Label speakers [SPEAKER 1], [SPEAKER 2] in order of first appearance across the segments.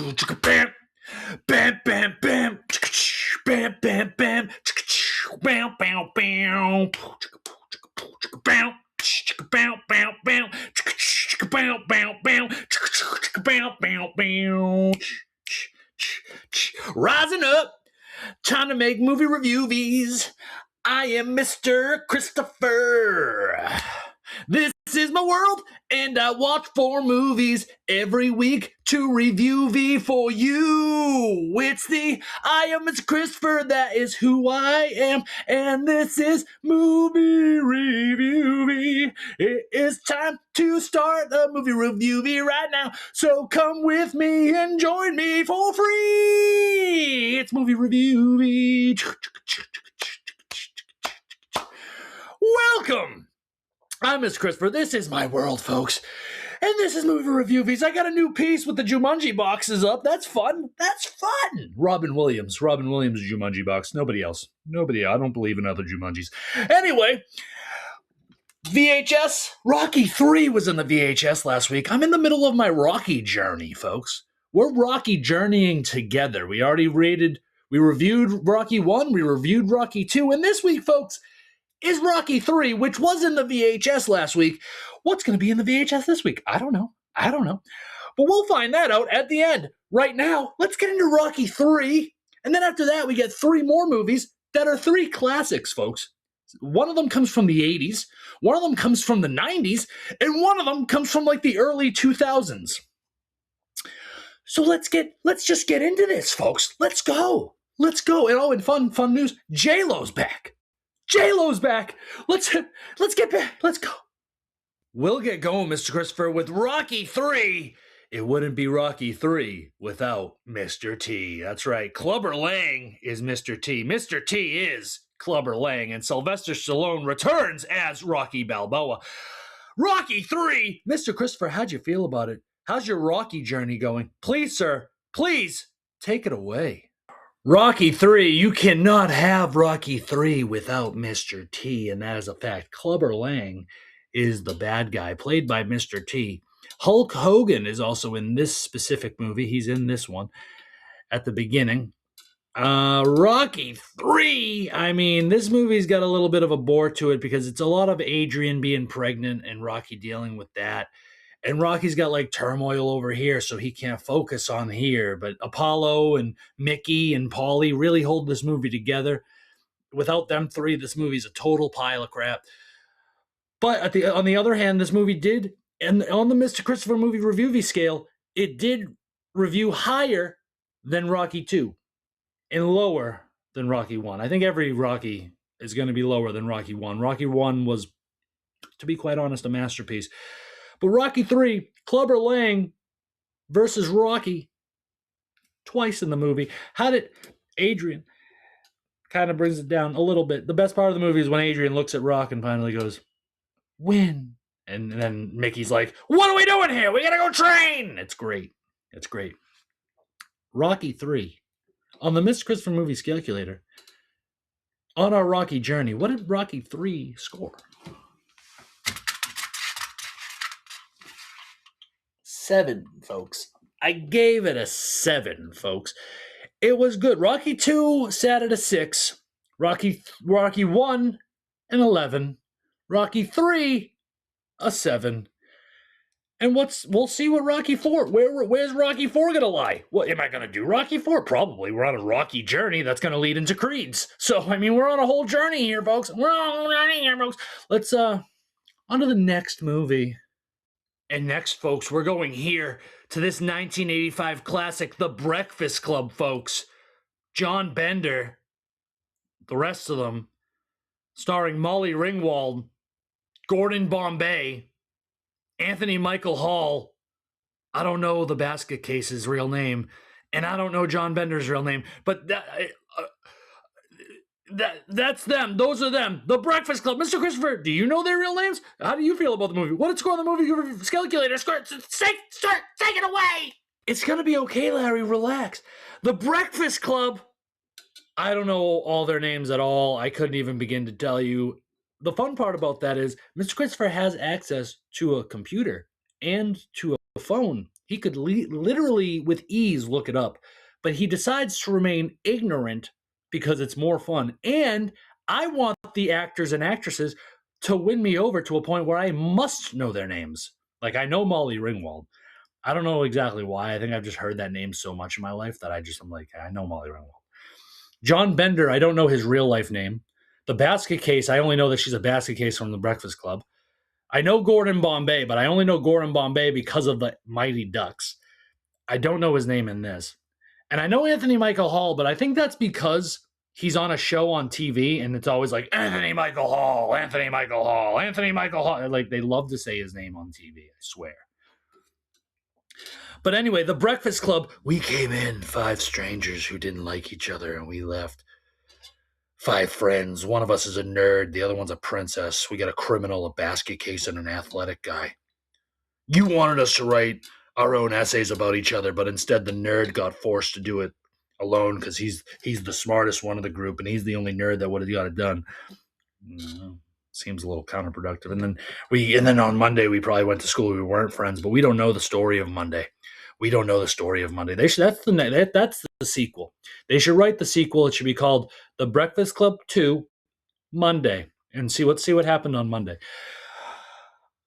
[SPEAKER 1] Bam, bam, bam. Bam, bam, bam. Bam, bam, bam. Bam. Bow, bow, bow, bow, bow, bow, bow, bow, bow. Rising up, time to make movie reviews. I am Mr. Christopher. This is my world, and I watch 4 movies every week to Reviewvie for you. It's the I am Mr. Christopher, that is who I am, and this is Movie Reviewvie. It is time to start a movie Reviewvie right now, so come with me and join me for free. It's Movie Reviewvie. Welcome. I'm Mr. Christopher. This is my world, folks. And this is Movie Reviewvies. I got a new piece with the Jumanji boxes up. That's fun. That's fun. Robin Williams' Jumanji box. Nobody else. Nobody. I don't believe in other Jumanjis. Anyway, VHS. Rocky 3 was in the VHS last week. I'm in the middle of my Rocky journey, folks. We're Rocky journeying together. We reviewed Rocky 1. We reviewed Rocky 2. And this week, folks, is Rocky 3, which was in the VHS last week. What's going to be in the VHS this week? I don't know. But we'll find that out at the end. Right now, let's get into Rocky 3. And then after that, we get 3 more movies that are 3 classics, folks. One of them comes from the 80s, one of them comes from the 90s, and one of them comes from like the early 2000s. So let's just get into this, folks. Let's go. And fun news, J-Lo's back. Let's get back. Let's go. We'll get going, Mr. Christopher, with Rocky 3. It wouldn't be Rocky 3 without Mr. T. That's right. Clubber Lang is Mr. T. Mr. T is Clubber Lang, and Sylvester Stallone returns as Rocky Balboa. Rocky 3. Mr. Christopher, how'd you feel about it? How's your Rocky journey going? Please, sir, please take it away. Rocky 3, you cannot have Rocky 3 without Mr. T, and that is a fact. Clubber Lang is the bad guy, played by Mr. T. Hulk Hogan is also in this specific movie. He's in this one at the beginning. Rocky 3, I mean, this movie's got a little bit of a bore to it because it's a lot of Adrian being pregnant and Rocky dealing with that. And Rocky's got like turmoil over here, so he can't focus on here. But Apollo and Mickey and Paulie really hold this movie together. Without them 3, this movie's a total pile of crap. But on the other hand, this movie did, and on the Mr. Christopher Movie Reviewvie scale, it did review higher than Rocky 2 and lower than Rocky 1. I think every Rocky is going to be lower than Rocky 1. Rocky 1 was, to be quite honest, a masterpiece. But Rocky 3, Clubber Lang versus Rocky, twice in the movie. How did Adrian kind of brings it down a little bit. The best part of the movie is when Adrian looks at Rock and finally goes, win. And then Mickey's like, what are we doing here? We got to go train. It's great. Rocky 3. On the Mr. Christopher Movie Calculator, on our Rocky journey, what did Rocky 3 score? 7, folks. I gave it a 7, folks. It was good. Rocky 2 sat at a 6. Rocky 1, an 11. Rocky 3, a 7. And we'll see what Rocky 4, where's Rocky 4 going to lie? What am I going to do? Rocky 4? Probably. We're on a Rocky journey that's going to lead into Creeds. So, I mean, we're on a whole journey here, folks. Let's, on to the next movie. And next, folks, we're going here to this 1985 classic, The Breakfast Club, folks. John Bender, the rest of them, starring Molly Ringwald, Gordon Bombay, Anthony Michael Hall. I don't know the basket case's real name, and I don't know John Bender's real name, but that's them. Those are them. The Breakfast Club. Mr. Christopher, do you know their real names? How do you feel about the movie? What did score on the movie calculator? Take it away. It's going to be okay, Larry. Relax. The Breakfast Club. I don't know all their names at all. I couldn't even begin to tell you. The fun part about that is Mr. Christopher has access to a computer and to a phone. He could literally, with ease, look it up. But he decides to remain ignorant because it's more fun. And I want the actors and actresses to win me over to a point where I must know their names. Like, I know Molly Ringwald. I don't know exactly why. I think I've just heard that name so much in my life that I'm like, I know Molly Ringwald. John Bender, I don't know his real life name. The basket case, I only know that she's a basket case from the Breakfast Club. I know Gordon Bombay, but I only know Gordon Bombay because of the Mighty Ducks. I don't know his name in this. And I know Anthony Michael Hall, but I think that's because he's on a show on TV and it's always like, Anthony Michael Hall, Anthony Michael Hall, Anthony Michael Hall. Like, they love to say his name on TV, I swear. But anyway, the Breakfast Club, we came in 5 strangers who didn't like each other and we left. 5 friends. One of us is a nerd. The other one's a princess. We got a criminal, a basket case, and an athletic guy. You wanted us to write our own essays about each other, but instead the nerd got forced to do it alone because he's the smartest one of the group and he's the only nerd that would have got it done. Seems a little counterproductive. And then on Monday we probably went to school. We weren't friends, but we don't know the story of Monday. We don't know the story of Monday. That's the sequel. They should write the sequel. It should be called The Breakfast Club 2 Monday and see what happened on Monday.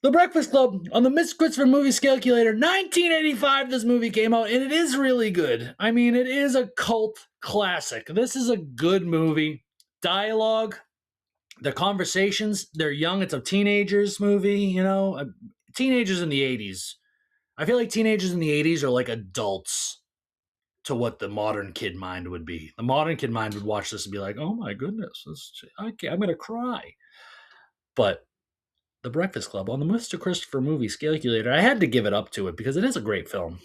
[SPEAKER 1] The Breakfast Club on the Mr.Christopher movie calculator. 1985 this movie came out, and it is really good. I mean, it is a cult classic. This is a good movie. Dialogue, the conversations, they're young. It's a teenagers movie, teenagers in the 80s. I feel like teenagers in the 80s are like adults to what the modern kid mind would be. The modern kid mind would watch this and be like, oh my goodness, I'm going to cry. But The Breakfast Club on the Mr. Christopher movie calculator, I had to give it up to it because it is a great film.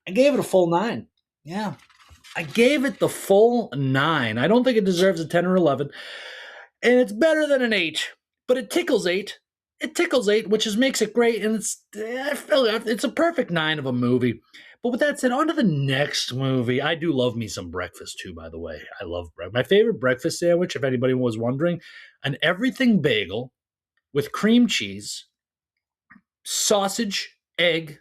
[SPEAKER 1] I gave it a full 9. Yeah. I gave it the full 9. I don't think it deserves a 10 or 11. And it's better than an 8, but it tickles 8. It tickles 8, which makes it great, and it's a perfect 9 of a movie. But with that said, on to the next movie. I do love me some breakfast, too, by the way. I love breakfast. My favorite breakfast sandwich, if anybody was wondering, an everything bagel with cream cheese, sausage, egg,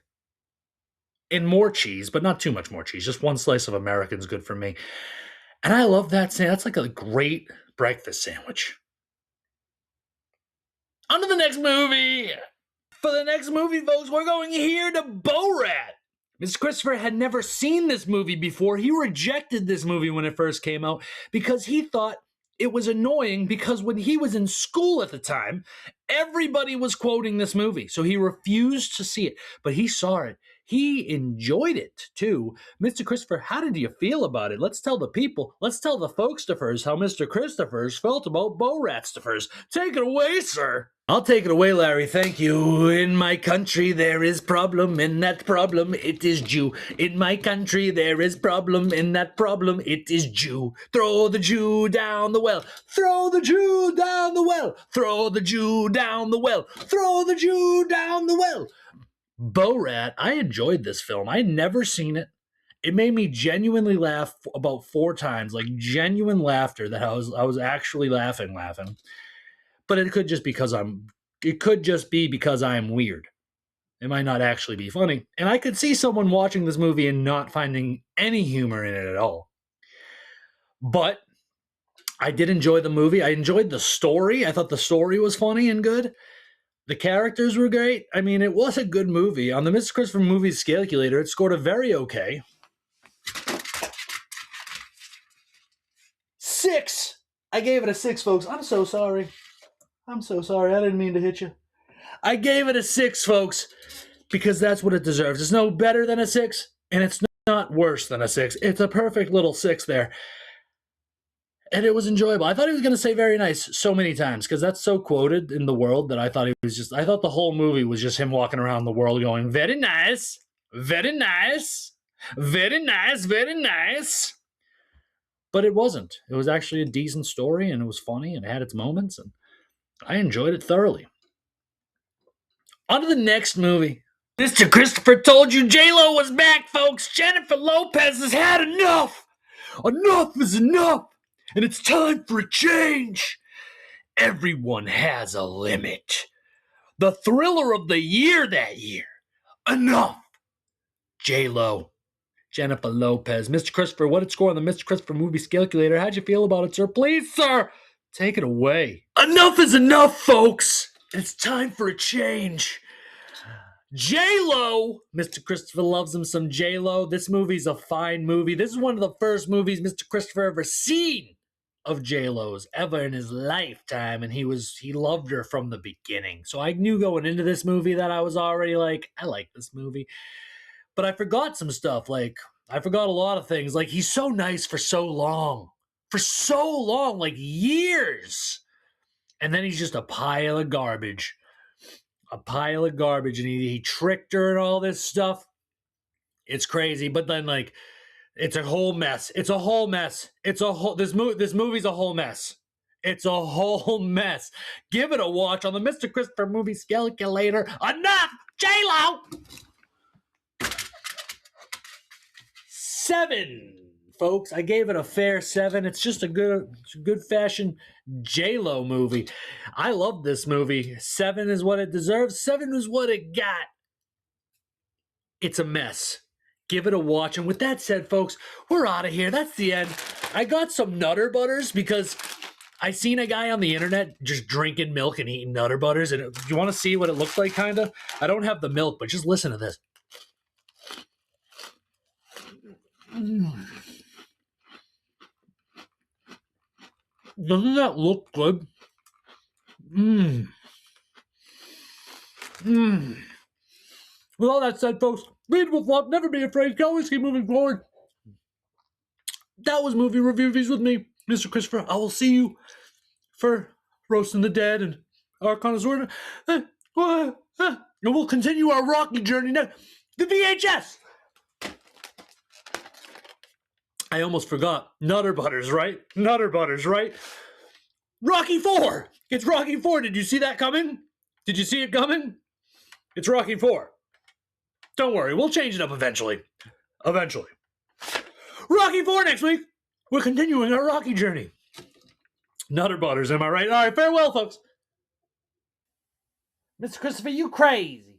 [SPEAKER 1] and more cheese, but not too much more cheese. Just 1 slice of American's good for me. And I love that sandwich. That's like a great breakfast sandwich. On to the next movie. For the next movie, folks, we're going here to Borat. Mr. Christopher had never seen this movie before. He rejected this movie when it first came out because he thought it was annoying because when he was in school at the time, everybody was quoting this movie. So he refused to see it, but he saw it. He enjoyed it, too. Mr. Christopher, how did you feel about it? Let's tell the people. Let's tell the Folkstophers how Mr. Christopher's felt about Boratstophers. Take it away, sir. I'll take it away, Larry. Thank you. In my country, there is problem. In that problem, it is Jew. In my country, there is problem. In that problem, it is Jew. Throw the Jew down the well. Throw the Jew down the well. Throw the Jew down the well. Throw the Jew down the well. Borat, I enjoyed this film. I had never seen it. It made me genuinely laugh about 4 times, like genuine laughter that I was actually laughing. But it could just be because I'm weird. It might not actually be funny. And I could see someone watching this movie and not finding any humor in it at all. But I did enjoy the movie. I enjoyed the story. I thought the story was funny and good. The characters were great. I mean, it was a good movie. On the Mr. Christopher Movies Calculator, it scored a very okay 6. I gave it a 6, folks. I'm so sorry. I didn't mean to hit you. I gave it a 6, folks, because that's what it deserves. It's no better than a 6, and it's not worse than a 6. It's a perfect little 6 there. And it was enjoyable. I thought he was going to say very nice so many times because that's so quoted in the world that I thought the whole movie was just him walking around the world going, very nice, very nice, very nice, very nice. But it wasn't. It was actually a decent story and it was funny and it had its moments and I enjoyed it thoroughly. On to the next movie. Mr. Christopher told you J-Lo was back, folks. Jennifer Lopez has had enough. Enough is enough. And it's time for a change. Everyone has a limit. the thriller of the year that year. Enough. J-Lo, Jennifer Lopez. Mr. Christopher, what did score on the Mr. Christopher movie calculator? How'd you feel about it, sir? Please, sir, take it away. Enough is enough, folks. It's time for a change. J-Lo. Mr. Christopher loves him some J-Lo. This movie's a fine movie. This is one of the first movies Mr. Christopher ever seen of J-Lo's ever in his lifetime, and he loved her from the beginning. So I knew going into this movie that I was already like, I like this movie. But I forgot some stuff. Like, I forgot a lot of things. Like, he's so nice for so long. For so long, like years. And then he's just a pile of garbage. A pile of garbage. And he tricked her and all this stuff. It's crazy. But then, like, it's a whole mess. It's a whole mess. This movie's a whole mess. It's a whole mess. Give it a watch on the Mr. Christopher movie calculator. Enough! J-Lo! 7, folks. I gave it a fair 7. It's just a good fashion J-Lo movie. I love this movie. 7 is what it deserves. 7 is what it got. It's a mess. Give it a watch. And with that said, folks, we're out of here. That's the end. I got some Nutter Butters because I seen a guy on the internet just drinking milk and eating Nutter Butters. And you want to see what it looks like, kind of? I don't have the milk, but just listen to this. Doesn't that look good? With all that said, folks, lead with love, never be afraid, always keep moving forward. That was Movie Reviewvie with me, Mr. Christopher. I will see you for Roasting the Dead and our connoisseur. And we'll continue our Rocky journey now. The VHS! I almost forgot. Nutter Butters, right? Nutter Butters, right? Rocky 4! It's Rocky 4. Did you see that coming? Did you see it coming? It's Rocky 4. Don't worry, we'll change it up eventually. Eventually. Rocky 4 next week. We're continuing our Rocky journey. Nutter Butters, am I right? All right, farewell, folks. Mr. Christopher, you crazy.